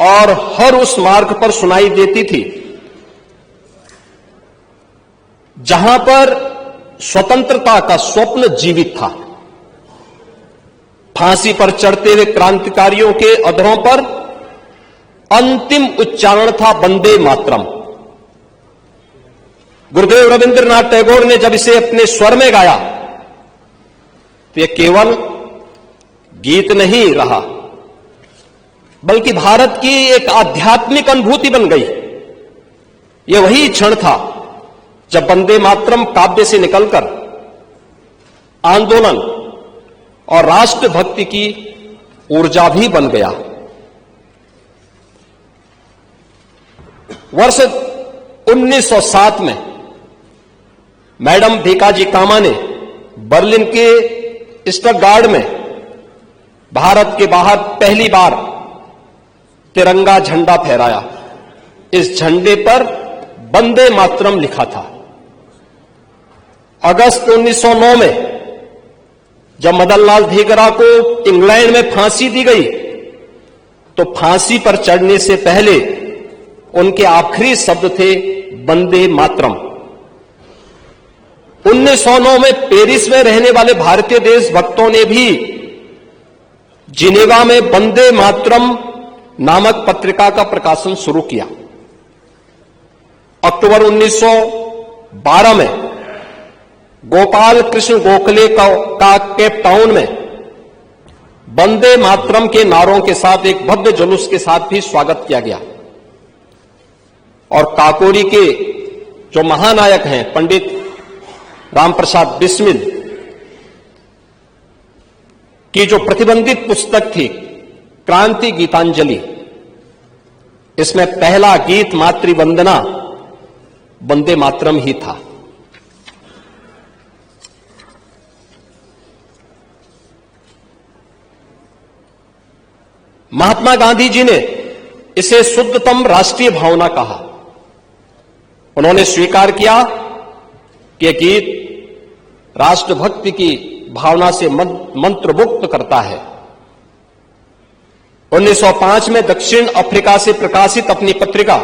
और हर उस मार्ग पर सुनाई देती थी जहां पर स्वतंत्रता का स्वप्न जीवित था। फांसी पर चढ़ते हुए क्रांतिकारियों के अधरों पर अंतिम उच्चारण था वंदे मातरम। गुरुदेव रविंद्रनाथ टैगोर ने जब इसे अपने स्वर में गाया तो यह केवल गीत नहीं रहा, बल्कि भारत की एक आध्यात्मिक अनुभूति बन गई। यह वही क्षण था जब वंदे मातरम काव्य से निकलकर आंदोलन और राष्ट्रभक्ति की ऊर्जा भी बन गया। वर्ष 1907 में मैडम भीकाजी कामा ने बर्लिन के स्टटगार्ड में भारत के बाहर पहली बार तिरंगा झंडा फहराया। इस झंडे पर वंदे मातरम लिखा था। अगस्त 1909 में जब मदनलाल धीगरा को इंग्लैंड में फांसी दी गई तो फांसी पर चढ़ने से पहले उनके आखिरी शब्द थे वंदे मातरम। 1909 में पेरिस में रहने वाले भारतीय देशभक्तों ने भी जिनेवा में वंदे मातरम नामक पत्रिका का प्रकाशन शुरू किया। अक्टूबर 1912 में गोपाल कृष्ण गोखले का केप टाउन में वंदे मातरम के नारों के साथ एक भव्य जुलूस के साथ भी स्वागत किया गया। और काकोरी के जो महानायक हैं पंडित रामप्रसाद बिस्मिल की जो प्रतिबंधित पुस्तक थी क्रांति गीतांजलि, इसमें पहला गीत मातृवंदना वंदे मातरम ही था। महात्मा गांधी जी ने इसे शुद्धतम राष्ट्रीय भावना कहा। उन्होंने स्वीकार किया कि यह गीत राष्ट्रभक्ति की भावना से मंत्रमुग्ध करता है। 1905 में दक्षिण अफ्रीका से प्रकाशित अपनी पत्रिका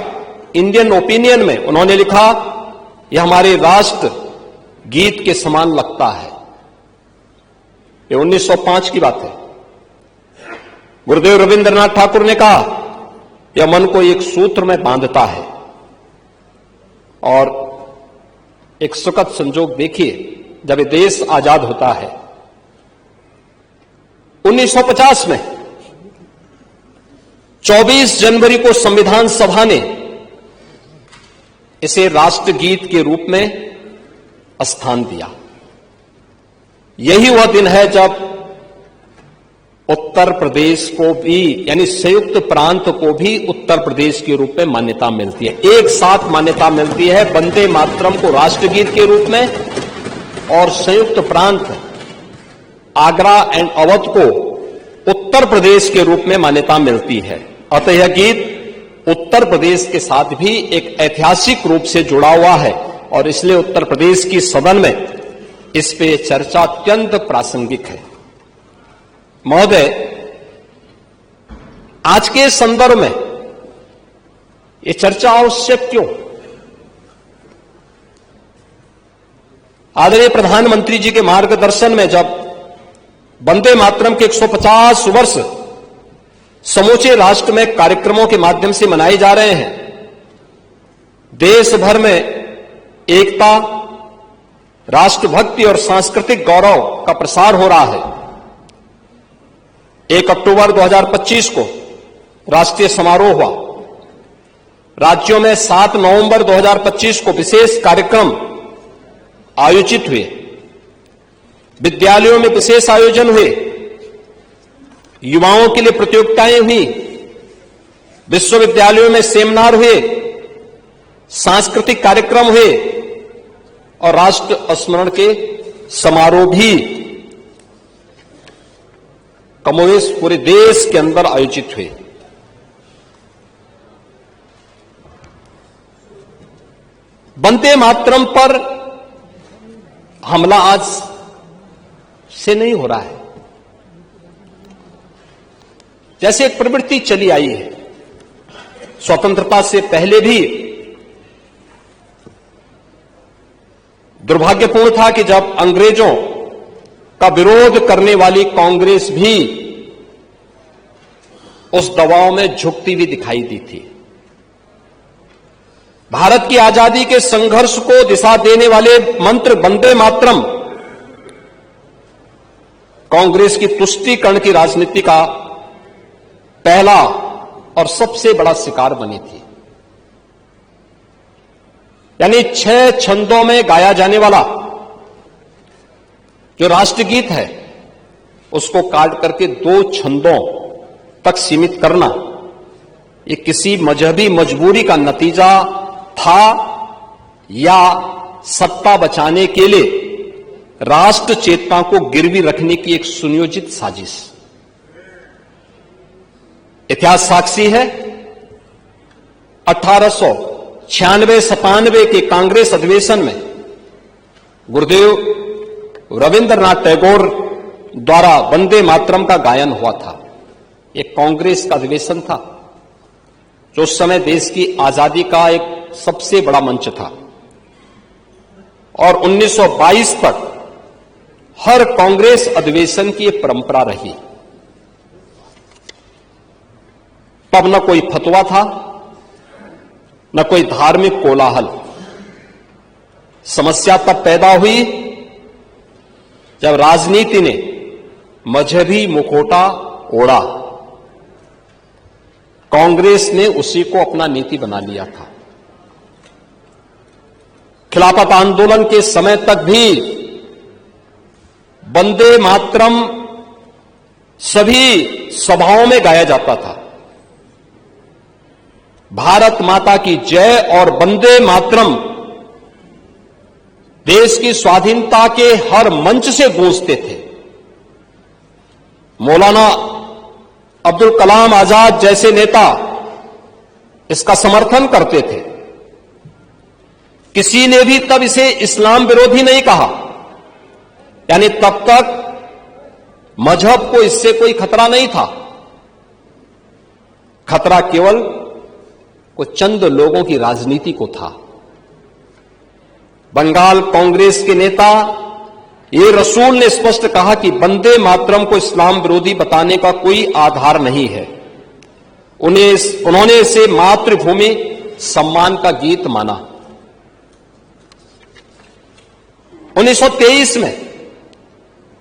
इंडियन ओपिनियन में उन्होंने लिखा, यह हमारे राष्ट्र गीत के समान लगता है। यह 1905 की बात है। गुरुदेव रविंद्रनाथ ठाकुर ने कहा, यह मन को एक सूत्र में बांधता है। और एक सुखद संजोग देखिए, जब ये देश आजाद होता है 1950 में 24 जनवरी को संविधान सभा ने इसे राष्ट्रगीत के रूप में स्थान दिया। यही वह दिन है जब उत्तर प्रदेश को भी, यानी संयुक्त प्रांत को भी उत्तर प्रदेश के रूप में मान्यता मिलती है। एक साथ मान्यता मिलती है वंदे मातरम को राष्ट्रगीत के रूप में और संयुक्त प्रांत आगरा एंड अवध को उत्तर प्रदेश के रूप में मान्यता मिलती है। अतः यह गीत उत्तर प्रदेश के साथ भी एक ऐतिहासिक रूप से जुड़ा हुआ है और इसलिए उत्तर प्रदेश की सदन में इस पे चर्चा अत्यंत प्रासंगिक है। महोदय, आज के संदर्भ में यह चर्चा आवश्यक क्यों? आदरणीय प्रधानमंत्री जी के मार्गदर्शन में जब वंदे मातरम के 150 वर्ष समूचे राष्ट्र में कार्यक्रमों के माध्यम से मनाए जा रहे हैं, देश भर में एकता, राष्ट्रभक्ति और सांस्कृतिक गौरव का प्रसार हो रहा है। 1 अक्टूबर 2025 को राष्ट्रीय समारोह हुआ। राज्यों में 7 नवंबर 2025 को विशेष कार्यक्रम आयोजित हुए। विद्यालयों में विशेष आयोजन हुए। युवाओं के लिए प्रतियोगिताएं हुई। विश्वविद्यालयों में सेमिनार हुए, सांस्कृतिक कार्यक्रम हुए और राष्ट्र स्मरण के समारोह भी कमोवेश पूरे देश के अंदर आयोजित हुए। वंदे मातरम पर हमला आज से नहीं हो रहा है। जैसे एक प्रवृत्ति चली आई है स्वतंत्रता से पहले भी दुर्भाग्यपूर्ण था कि जब अंग्रेजों का विरोध करने वाली कांग्रेस भी उस दबाव में झुकती हुई दिखाई दी थी। भारत की आजादी के संघर्ष को दिशा देने वाले मंत्र वंदे मातरम कांग्रेस की तुष्टीकरण की राजनीति का पहला और सबसे बड़ा शिकार बनी थी। यानी 6 छंदों में गाया जाने वाला जो राष्ट्रगीत है उसको काट करके 2 छंदों तक सीमित करना, ये किसी मजहबी मजबूरी का नतीजा था या सत्ता बचाने के लिए राष्ट्र चेतना को गिरवी रखने की एक सुनियोजित साजिश। इतिहास साक्षी है 1896-97 के कांग्रेस अधिवेशन में गुरुदेव रविंद्रनाथ टैगोर द्वारा वंदे मातरम का गायन हुआ था। एक कांग्रेस का अधिवेशन था जो उस समय देश की आजादी का एक सबसे बड़ा मंच था और 1922 तक हर कांग्रेस अधिवेशन की एक परंपरा रही। तब न कोई फतवा था, न कोई धार्मिक कोलाहल। समस्या तब पैदा हुई जब राजनीति ने मजहबी मुखौटा ओढ़ा। कांग्रेस ने उसी को अपना नीति बना लिया था। खिलाफत आंदोलन के समय तक भी वंदे मातरम सभी सभाओं में गाया जाता था। भारत माता की जय और वंदे मातरम देश की स्वाधीनता के हर मंच से गूंजते थे। मौलाना अब्दुल कलाम आजाद जैसे नेता इसका समर्थन करते थे। किसी ने भी तब इसे इस्लाम विरोधी नहीं कहा। यानी तब तक मजहब को इससे कोई खतरा नहीं था। खतरा केवल कुछ चंद लोगों की राजनीति को था। बंगाल कांग्रेस के नेता ये रसूल ने स्पष्ट कहा कि वंदे मातरम को इस्लाम विरोधी बताने का कोई आधार नहीं है। उन्होंने इसे मातृभूमि सम्मान का गीत माना। 1923 में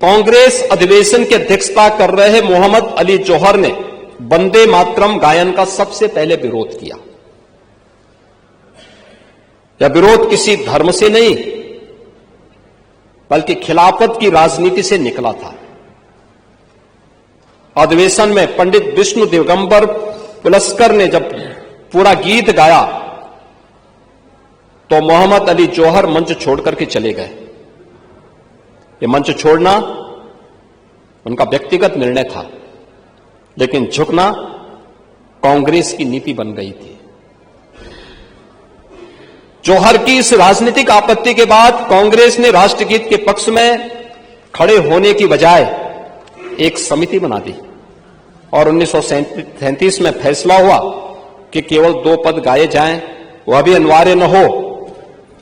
कांग्रेस अधिवेशन की अध्यक्षता कर रहे मोहम्मद अली जौहर ने वंदे मातरम गायन का सबसे पहले विरोध किया। यह विरोध किसी धर्म से नहीं बल्कि खिलाफत की राजनीति से निकला था। अधिवेशन में पंडित विष्णु दिगंबर पुलस्कर ने जब पूरा गीत गाया तो मोहम्मद अली जौहर मंच छोड़कर के चले गए। ये मंच छोड़ना उनका व्यक्तिगत निर्णय था, लेकिन झुकना कांग्रेस की नीति बन गई थी। जौहर की इस राजनीतिक आपत्ति के बाद कांग्रेस ने राष्ट्रगीत के पक्ष में खड़े होने की बजाय एक समिति बना दी और 1937 में फैसला हुआ कि केवल 2 पद गाए जाएं, वह भी अनिवार्य न हो।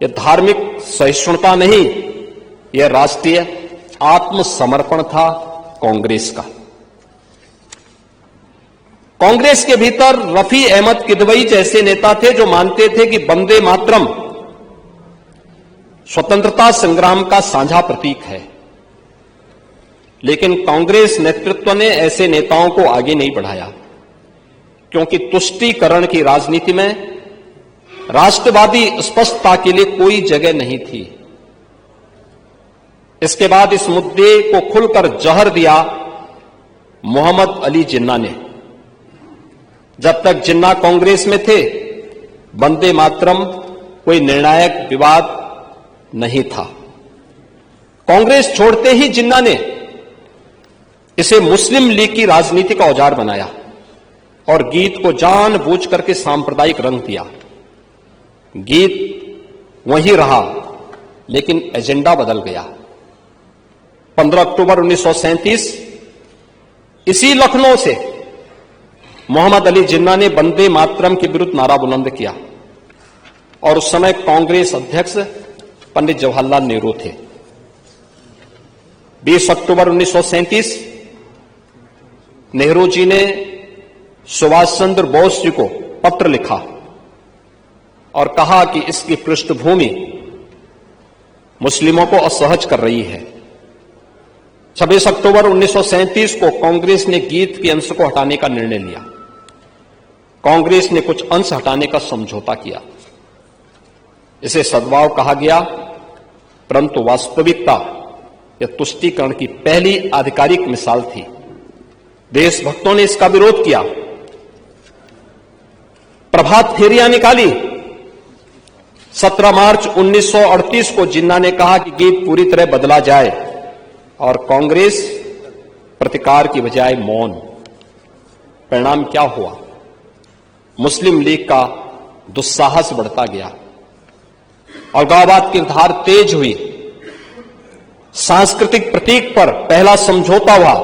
यह धार्मिक सहिष्णुता नहीं, यह राष्ट्रीय आत्मसमर्पण था कांग्रेस का। कांग्रेस के भीतर रफी अहमद किदवई जैसे नेता थे जो मानते थे कि वंदे मातरम स्वतंत्रता संग्राम का साझा प्रतीक है, लेकिन कांग्रेस नेतृत्व ने ऐसे नेताओं को आगे नहीं बढ़ाया, क्योंकि तुष्टीकरण की राजनीति में राष्ट्रवादी स्पष्टता के लिए कोई जगह नहीं थी। इसके बाद इस मुद्दे को खुलकर जहर दिया मोहम्मद अली जिन्ना ने। जब तक जिन्ना कांग्रेस में थे, वंदे मातरम कोई निर्णायक विवाद नहीं था। कांग्रेस छोड़ते ही जिन्ना ने इसे मुस्लिम लीग की राजनीति का औजार बनाया और गीत को जानबूझ करके सांप्रदायिक रंग दिया। गीत वही रहा, लेकिन एजेंडा बदल गया। 15 अक्टूबर 1937 इसी लखनऊ से मोहम्मद अली जिन्ना ने वंदे मातरम के विरुद्ध नारा बुलंद किया और उस समय कांग्रेस अध्यक्ष पंडित जवाहरलाल नेहरू थे। 20 अक्टूबर 1937 नेहरू जी ने सुभाष चंद्र बोस जी को पत्र लिखा और कहा कि इसकी पृष्ठभूमि मुस्लिमों को असहज कर रही है। 26 अक्टूबर 1937 को कांग्रेस ने गीत के अंश को हटाने का निर्णय लिया। कांग्रेस ने कुछ अंश हटाने का समझौता किया। इसे सद्भाव कहा गया, परंतु वास्तविकता यह तुष्टीकरण की पहली आधिकारिक मिसाल थी। देशभक्तों ने इसका विरोध किया, प्रभात फेरियां निकाली। 17 मार्च 1938 को जिन्ना ने कहा कि गीत पूरी तरह बदला जाए और कांग्रेस प्रतिकार की बजाय मौन। परिणाम क्या हुआ? मुस्लिम लीग का दुस्साहस बढ़ता गया, अलगाववाद की धार तेज हुई, सांस्कृतिक प्रतीक पर पहला समझौता हुआ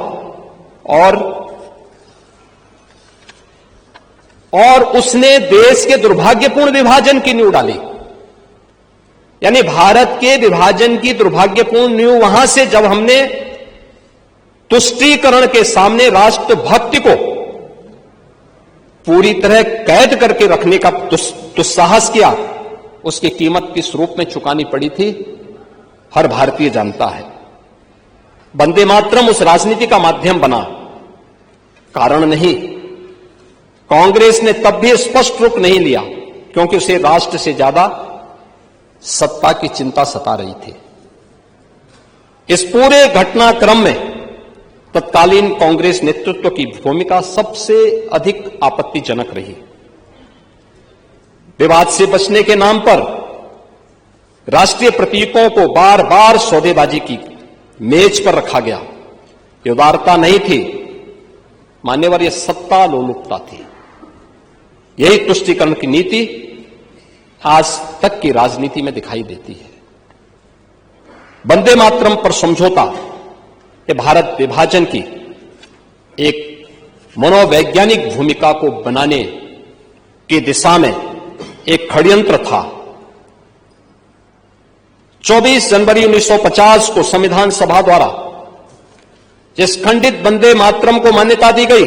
और उसने देश के दुर्भाग्यपूर्ण विभाजन की नींव डाली। यानी भारत के विभाजन की दुर्भाग्यपूर्ण नींव वहां से जब हमने तुष्टीकरण के सामने राष्ट्रभक्ति को पूरी तरह कैद करके रखने का दुस्साहस किया, उसकी कीमत किस रूप में चुकानी पड़ी थी हर भारतीय जानता है। वंदे मातरम उस राजनीति का माध्यम बना, कारण नहीं। कांग्रेस ने तब भी स्पष्ट रुख नहीं लिया क्योंकि उसे राष्ट्र से ज्यादा सत्ता की चिंता सता रही थी। इस पूरे घटनाक्रम में तत्कालीन कांग्रेस नेतृत्व की भूमिका सबसे अधिक आपत्तिजनक रही। विवाद से बचने के नाम पर राष्ट्रीय प्रतीकों को बार बार सौदेबाजी की मेज पर रखा गया। ये उदारता नहीं थी, मान्यवर, यह सत्ता लोलुपता थी। यही तुष्टीकरण की नीति आज तक की राजनीति में दिखाई देती है। वंदे मातरम पर समझौता ये भारत विभाजन की एक मनोवैज्ञानिक भूमिका को बनाने की दिशा में एक षड्यंत्र था। 24 जनवरी 1950 को संविधान सभा द्वारा जिस खंडित वंदे मातरम को मान्यता दी गई,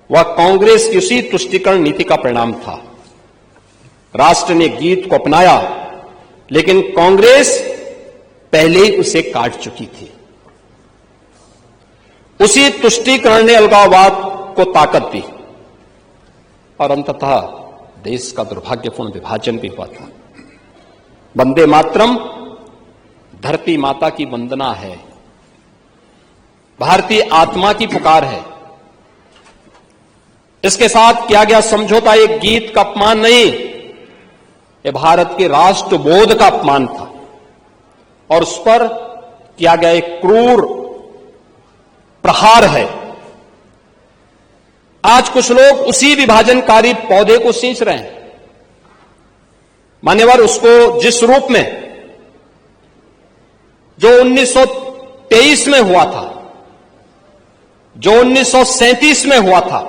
वह कांग्रेस की उसी तुष्टीकरण नीति का परिणाम था। राष्ट्र ने गीत को अपनाया, लेकिन कांग्रेस पहले ही उसे काट चुकी थी। उसी तुष्टीकरण ने अलगाववाद को ताकत दी और अंततः देश का दुर्भाग्यपूर्ण विभाजन भी हुआ था। वंदे मातरम धरती माता की वंदना है, भारतीय आत्मा की पुकार है। इसके साथ किया गया समझौता एक गीत का अपमान नहीं, यह भारत के राष्ट्रबोध का अपमान था और उस पर किया गया एक क्रूर प्रहार है। आज कुछ लोग उसी विभाजनकारी पौधे को सींच रहे हैं। मान्यवर, उसको जिस रूप में जो 1923 में हुआ था, जो 1937 में हुआ था,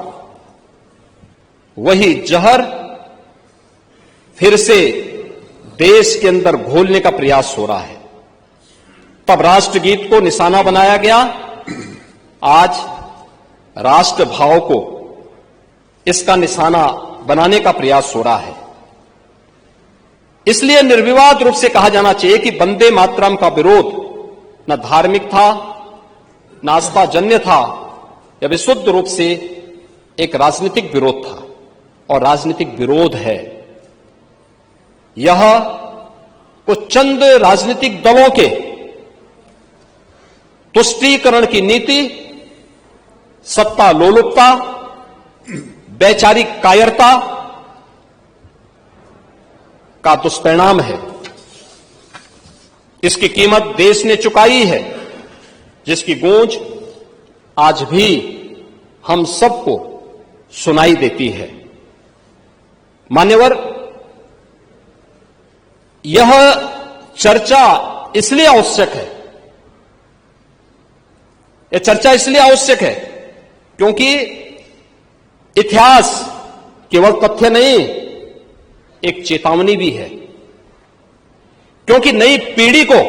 वही जहर फिर से देश के अंदर घोलने का प्रयास हो रहा है। तब राष्ट्रगीत को निशाना बनाया गया, आज राष्ट्रभाव को इसका निशाना बनाने का प्रयास हो रहा है। इसलिए निर्विवाद रूप से कहा जाना चाहिए कि वंदे मातरम का विरोध न धार्मिक था, न आस्थाजन्य था, यह विशुद्ध रूप से एक राजनीतिक विरोध था और राजनीतिक विरोध है। यह कुछ चंद राजनीतिक दलों के तुष्टीकरण की नीति, सत्ता लोलुपता, वैचारिक कायरता का दुष्परिणाम है। इसकी कीमत देश ने चुकाई है, जिसकी गूंज आज भी हम सबको सुनाई देती है। मान्यवर, यह चर्चा इसलिए आवश्यक है, यह चर्चा इसलिए आवश्यक है क्योंकि इतिहास केवल तथ्य नहीं, एक चेतावनी भी है, क्योंकि नई पीढ़ी को